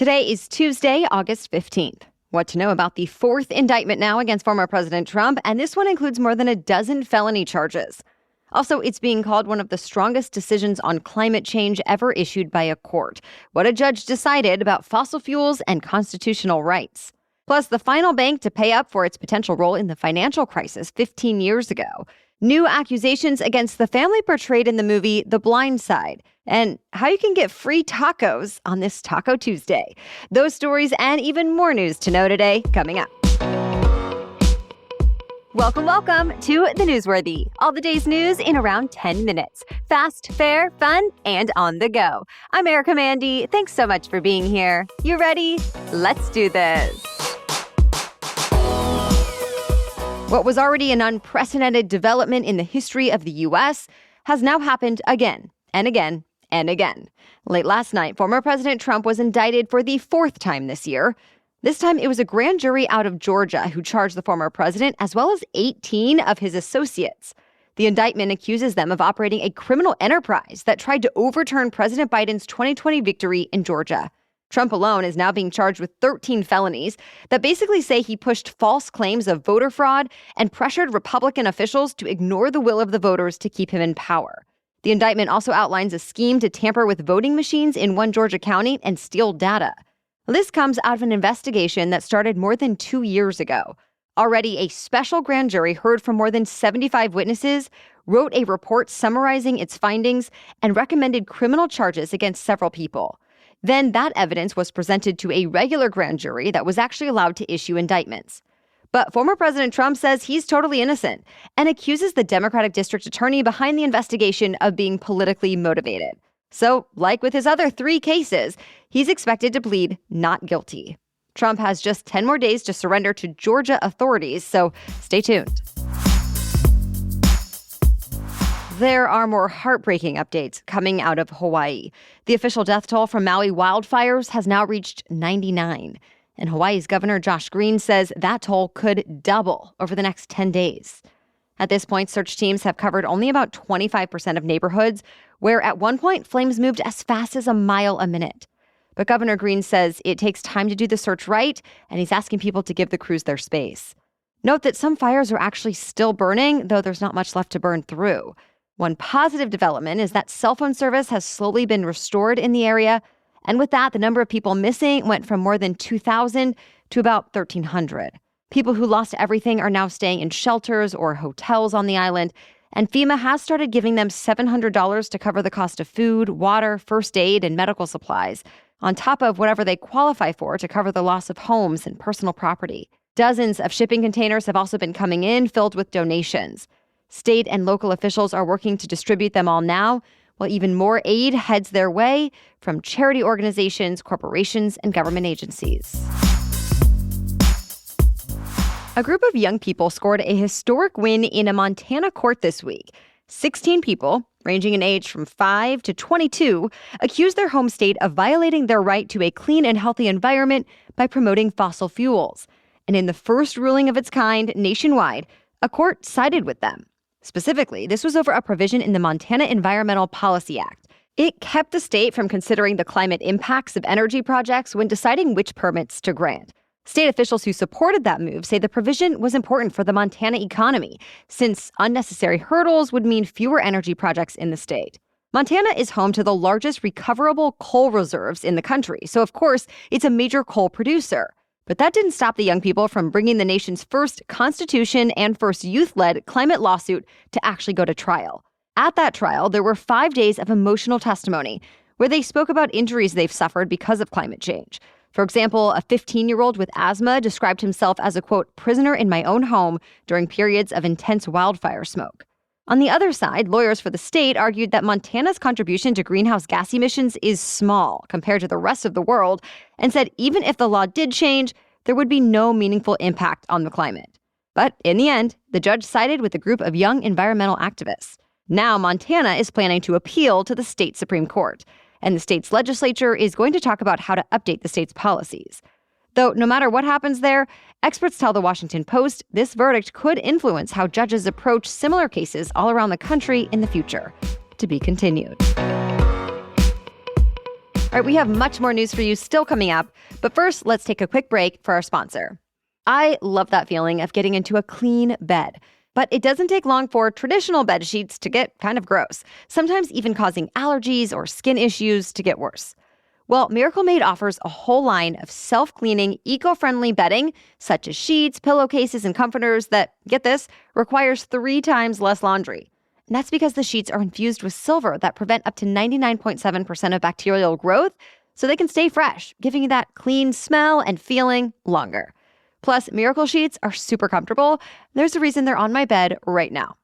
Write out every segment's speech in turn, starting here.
Today is Tuesday, August 15th. What to know about the fourth indictment now against former President Trump, and this one includes more than a dozen felony charges. Also, it's being called one of the strongest decisions on climate change ever issued by a court. What a judge decided about fossil fuels and constitutional rights. Plus, the final bank to pay up for its potential role in the financial crisis 15 years ago. New accusations against the family portrayed in the movie The Blind Side, and how you can get free tacos on this Taco Tuesday. Those stories and even more news to know today coming up. Welcome to The Newsworthy. All the day's news in around 10 minutes. Fast, fair, fun, and on the go. I'm Erica Mandy. Thanks so much for being here. You ready? Let's do this. What was already an unprecedented development in the history of the U.S. has now happened again and again and again. Late last night, former President Trump was indicted for the fourth time this year. This time, it was a grand jury out of Georgia who charged the former president as well as 18 of his associates. The indictment accuses them of operating a criminal enterprise that tried to overturn President Biden's 2020 victory in Georgia. Trump alone is now being charged with 13 felonies that basically say he pushed false claims of voter fraud and pressured Republican officials to ignore the will of the voters to keep him in power. The indictment also outlines a scheme to tamper with voting machines in one Georgia county and steal data. This comes out of an investigation that started more than 2 years ago. Already, a special grand jury heard from more than 75 witnesses, wrote a report summarizing its findings, and recommended criminal charges against several people. Then that evidence was presented to a regular grand jury that was actually allowed to issue indictments. But former President Trump says he's totally innocent and accuses the Democratic district attorney behind the investigation of being politically motivated. So, like with his other 3 cases, he's expected to plead not guilty. Trump has just 10 more days to surrender to Georgia authorities, so stay tuned. There are more heartbreaking updates coming out of Hawaii. The official death toll from Maui wildfires has now reached 99. And Hawaii's Governor Josh Green says that toll could double over the next 10 days. At this point, search teams have covered only about 25% of neighborhoods, where at one point flames moved as fast as a mile a minute. But Governor Green says it takes time to do the search right, and he's asking people to give the crews their space. Note that some fires are actually still burning, though there's not much left to burn through. One positive development is that cell phone service has slowly been restored in the area. And with that, the number of people missing went from more than 2,000 to about 1,300. People who lost everything are now staying in shelters or hotels on the island. And FEMA has started giving them $700 to cover the cost of food, water, first aid, and medical supplies, on top of whatever they qualify for to cover the loss of homes and personal property. Dozens of shipping containers have also been coming in filled with donations. State and local officials are working to distribute them all now, while even more aid heads their way from charity organizations, corporations, and government agencies. A group of young people scored a historic win in a Montana court this week. 16 people, ranging in age from 5 to 22, accused their home state of violating their right to a clean and healthy environment by promoting fossil fuels. And in the first ruling of its kind nationwide, a court sided with them. Specifically, this was over a provision in the Montana Environmental Policy Act. It kept the state from considering the climate impacts of energy projects when deciding which permits to grant. State officials who supported that move say the provision was important for the Montana economy, since unnecessary hurdles would mean fewer energy projects in the state. Montana is home to the largest recoverable coal reserves in the country, so of course, it's a major coal producer. But that didn't stop the young people from bringing the nation's first Constitution and first youth-led climate lawsuit to actually go to trial. At that trial, there were 5 days of emotional testimony where they spoke about injuries they've suffered because of climate change. For example, a 15-year-old with asthma described himself as a, quote, prisoner in my own home during periods of intense wildfire smoke. On the other side, lawyers for the state argued that Montana's contribution to greenhouse gas emissions is small compared to the rest of the world, and said even if the law did change, there would be no meaningful impact on the climate. But in the end, the judge sided with a group of young environmental activists. Now Montana is planning to appeal to the state Supreme Court, and the state's legislature is going to talk about how to update the state's policies. Though no matter what happens there, experts tell the Washington Post this verdict could influence how judges approach similar cases all around the country in the future. To be continued. All right, we have much more news for you still coming up. But first, let's take a quick break for our sponsor. I love that feeling of getting into a clean bed. But it doesn't take long for traditional bed sheets to get kind of gross, sometimes even causing allergies or skin issues to get worse. Well, Miracle Made offers a whole line of self-cleaning, eco-friendly bedding, such as sheets, pillowcases, and comforters that, get this, requires 3 times less laundry. And that's because the sheets are infused with silver that prevent up to 99.7% of bacterial growth, so they can stay fresh, giving you that clean smell and feeling longer. Plus, Miracle sheets are super comfortable. There's a reason they're on my bed right now.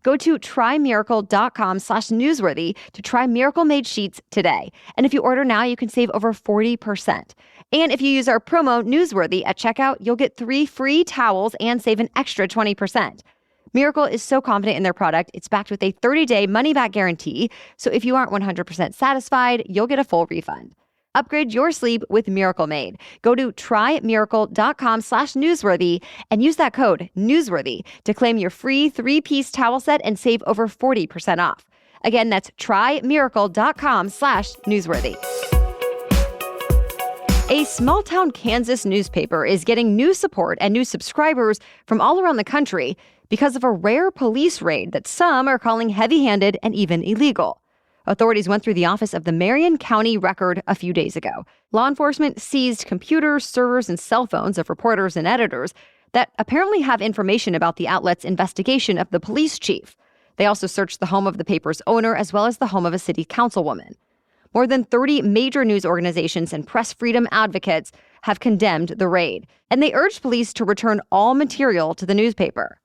Go to trymiracle.com/newsworthy to try Miracle Made sheets today. And if you order now, you can save over 40%. And if you use our promo Newsworthy at checkout, you'll get 3 free towels and save an extra 20%. Miracle is so confident in their product, it's backed with a 30-day money-back guarantee. So if you aren't 100% satisfied, you'll get a full refund. Upgrade your sleep with Miracle Made. Go to trymiracle.com/newsworthy and use that code newsworthy to claim your free 3-piece towel set and save over 40% off. Again, that's trymiracle.com/newsworthy. A small-town Kansas newspaper is getting new support and new subscribers from all around the country because of a rare police raid that some are calling heavy-handed and even illegal. Authorities went through the office of the Marion County Record a few days ago. Law enforcement seized computers, servers, and cell phones of reporters and editors that apparently have information about the outlet's investigation of the police chief. They also searched the home of the paper's owner as well as the home of a city councilwoman. More than 30 major news organizations and press freedom advocates have condemned the raid, and they urged police to return all material to the newspaper.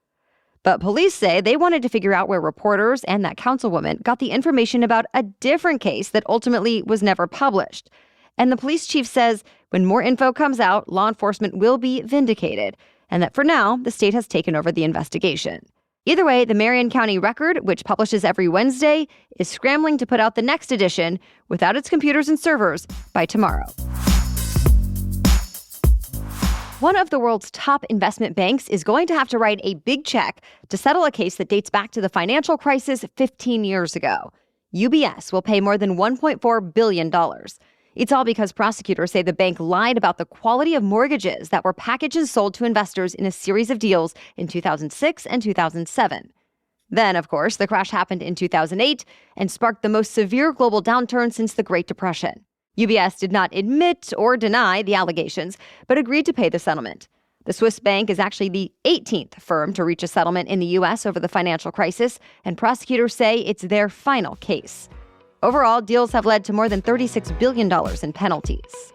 But police say they wanted to figure out where reporters and that councilwoman got the information about a different case that ultimately was never published. And the police chief says when more info comes out, law enforcement will be vindicated, and that for now, the state has taken over the investigation. Either way, the Marion County Record, which publishes every Wednesday, is scrambling to put out the next edition without its computers and servers by tomorrow. One of the world's top investment banks is going to have to write a big check to settle a case that dates back to the financial crisis 15 years ago. UBS will pay more than $1.4 billion. It's all because prosecutors say the bank lied about the quality of mortgages that were packaged and sold to investors in a series of deals in 2006 and 2007. Then, of course, the crash happened in 2008 and sparked the most severe global downturn since the Great Depression. UBS did not admit or deny the allegations, but agreed to pay the settlement. The Swiss bank is actually the 18th firm to reach a settlement in the U.S. over the financial crisis, and prosecutors say it's their final case. Overall, deals have led to more than $36 billion in penalties.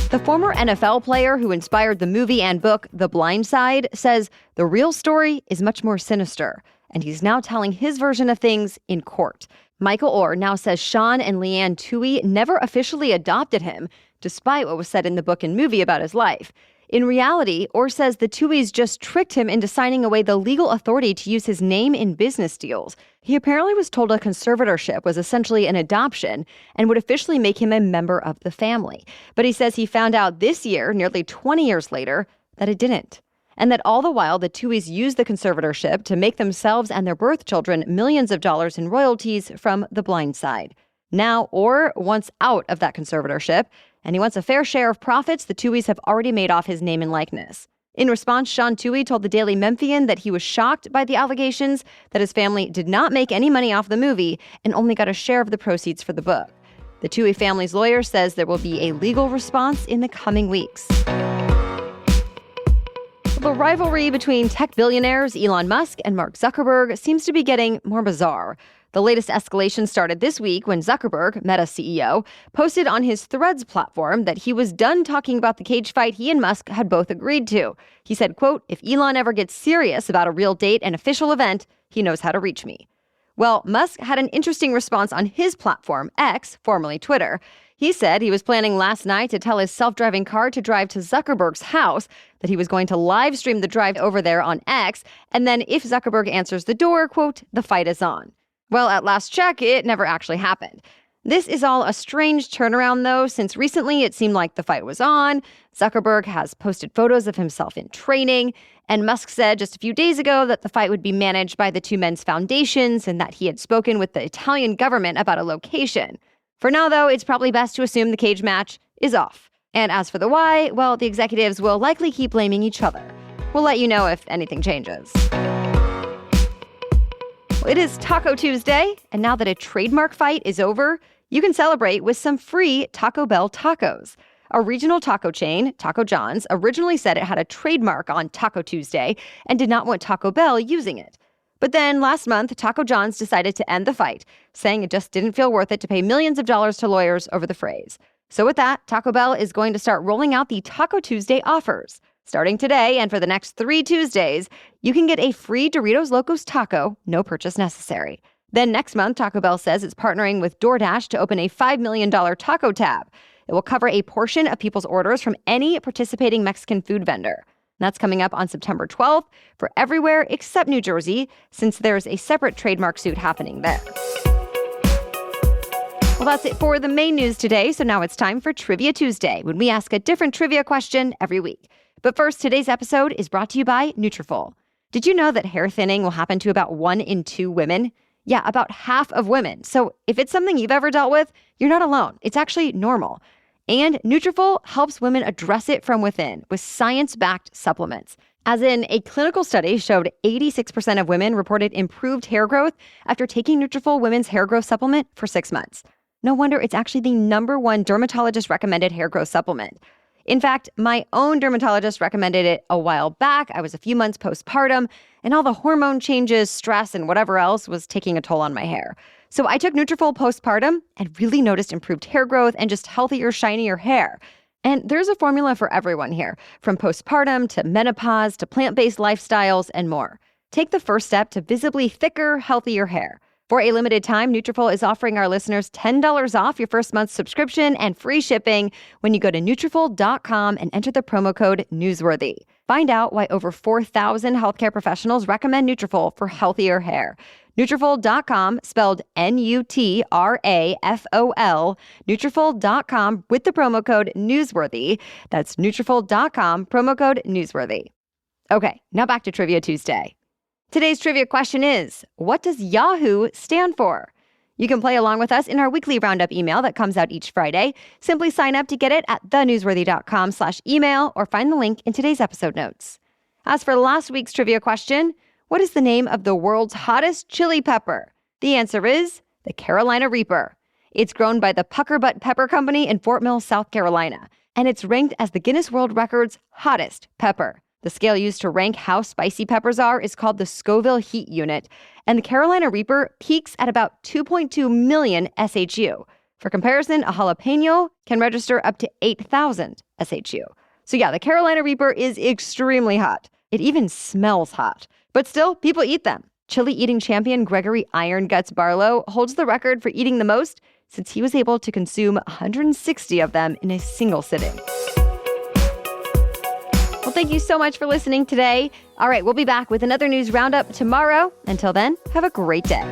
The former NFL player who inspired the movie and book The Blind Side says the real story is much more sinister, and he's now telling his version of things in court. Michael Orr now says Sean and Leanne Toohey never officially adopted him, despite what was said in the book and movie about his life. In reality, Orr says the Tooheys just tricked him into signing away the legal authority to use his name in business deals. He apparently was told a conservatorship was essentially an adoption and would officially make him a member of the family. But he says he found out this year, nearly 20 years later, that it didn't. And that all the while, the Tooheys used the conservatorship to make themselves and their birth children millions of dollars in royalties from The Blind Side. Now, Orr wants out of that conservatorship, and he wants a fair share of profits the Tooheys have already made off his name and likeness. In response, Sean Toohey told the Daily Memphian that he was shocked by the allegations, that his family did not make any money off the movie and only got a share of the proceeds for the book. The Toohey family's lawyer says there will be a legal response in the coming weeks. The rivalry between tech billionaires Elon Musk and Mark Zuckerberg seems to be getting more bizarre. The latest escalation started this week when Zuckerberg, Meta's CEO, posted on his Threads platform that he was done talking about the cage fight he and Musk had both agreed to. He said, quote, "If Elon ever gets serious about a real date and official event, he knows how to reach me." Well, Musk had an interesting response on his platform, X, formerly Twitter. He said he was planning last night to tell his self-driving car to drive to Zuckerberg's house, that he was going to live stream the drive over there on X, and then if Zuckerberg answers the door, quote, "the fight is on." Well, at last check, it never actually happened. This is all a strange turnaround, though, since recently it seemed like the fight was on. Zuckerberg has posted photos of himself in training, and Musk said just a few days ago that the fight would be managed by the two men's foundations and that he had spoken with the Italian government about a location. For now, though, it's probably best to assume the cage match is off. And as for the why, well, the executives will likely keep blaming each other. We'll let you know if anything changes. Well, it is Taco Tuesday, and now that a trademark fight is over, you can celebrate with some free Taco Bell tacos. A regional taco chain, Taco John's, originally said it had a trademark on Taco Tuesday and did not want Taco Bell using it. But then last month, Taco John's decided to end the fight, saying it just didn't feel worth it to pay millions of dollars to lawyers over the phrase. So with that, Taco Bell is going to start rolling out the Taco Tuesday offers. Starting today and for the next 3 Tuesdays, you can get a free Doritos Locos taco, no purchase necessary. Then next month, Taco Bell says it's partnering with DoorDash to open a $5 million taco tab. It will cover a portion of people's orders from any participating Mexican food vendor. That's coming up on September 12th for everywhere except New Jersey, since there's a separate trademark suit happening there. Well, that's it for the main news today, so now it's time for Trivia Tuesday, when we ask a different trivia question every week. But first, today's episode is brought to you by Nutrafol. Did you know that hair thinning will happen to about 1 in 2 women? Yeah, about half of women. So if it's something you've ever dealt with, you're not alone. It's actually normal. And Nutrafol helps women address it from within with science-backed supplements. As in, a clinical study showed 86% of women reported improved hair growth after taking Nutrafol Women's Hair Growth Supplement for 6 months. No wonder it's actually the #1 dermatologist-recommended hair growth supplement. In fact, my own dermatologist recommended it a while back. I was a few months postpartum, and all the hormone changes, stress, and whatever else was taking a toll on my hair. So I took Nutrafol postpartum and really noticed improved hair growth and just healthier, shinier hair. And there's a formula for everyone here, from postpartum to menopause to plant-based lifestyles and more. Take the first step to visibly thicker, healthier hair. For a limited time, Nutrafol is offering our listeners $10 off your first month's subscription and free shipping when you go to Nutrafol.com and enter the promo code NEWSWORTHY. Find out why over 4,000 healthcare professionals recommend Nutrafol for healthier hair. Nutrafol.com, spelled Nutrafol, Nutrafol.com with the promo code NEWSWORTHY. That's Nutrafol.com, promo code NEWSWORTHY. Okay, now back to Trivia Tuesday. Today's trivia question is, what does Yahoo stand for? You can play along with us in our weekly roundup email that comes out each Friday. Simply sign up to get it at thenewsworthy.com/email or find the link in today's episode notes. As for last week's trivia question, what is the name of the world's hottest chili pepper? The answer is the Carolina Reaper. It's grown by the Pucker Butt Pepper Company in Fort Mill, South Carolina, and it's ranked as the Guinness World Record's hottest pepper. The scale used to rank how spicy peppers are is called the Scoville Heat Unit, and the Carolina Reaper peaks at about 2.2 million SHU. For comparison, a jalapeno can register up to 8,000 SHU. So yeah, the Carolina Reaper is extremely hot. It even smells hot. But still, people eat them. Chili eating champion Gregory Iron Guts Barlow holds the record for eating the most since he was able to consume 160 of them in a single sitting. Well, thank you so much for listening today. All right, we'll be back with another news roundup tomorrow. Until then, have a great day.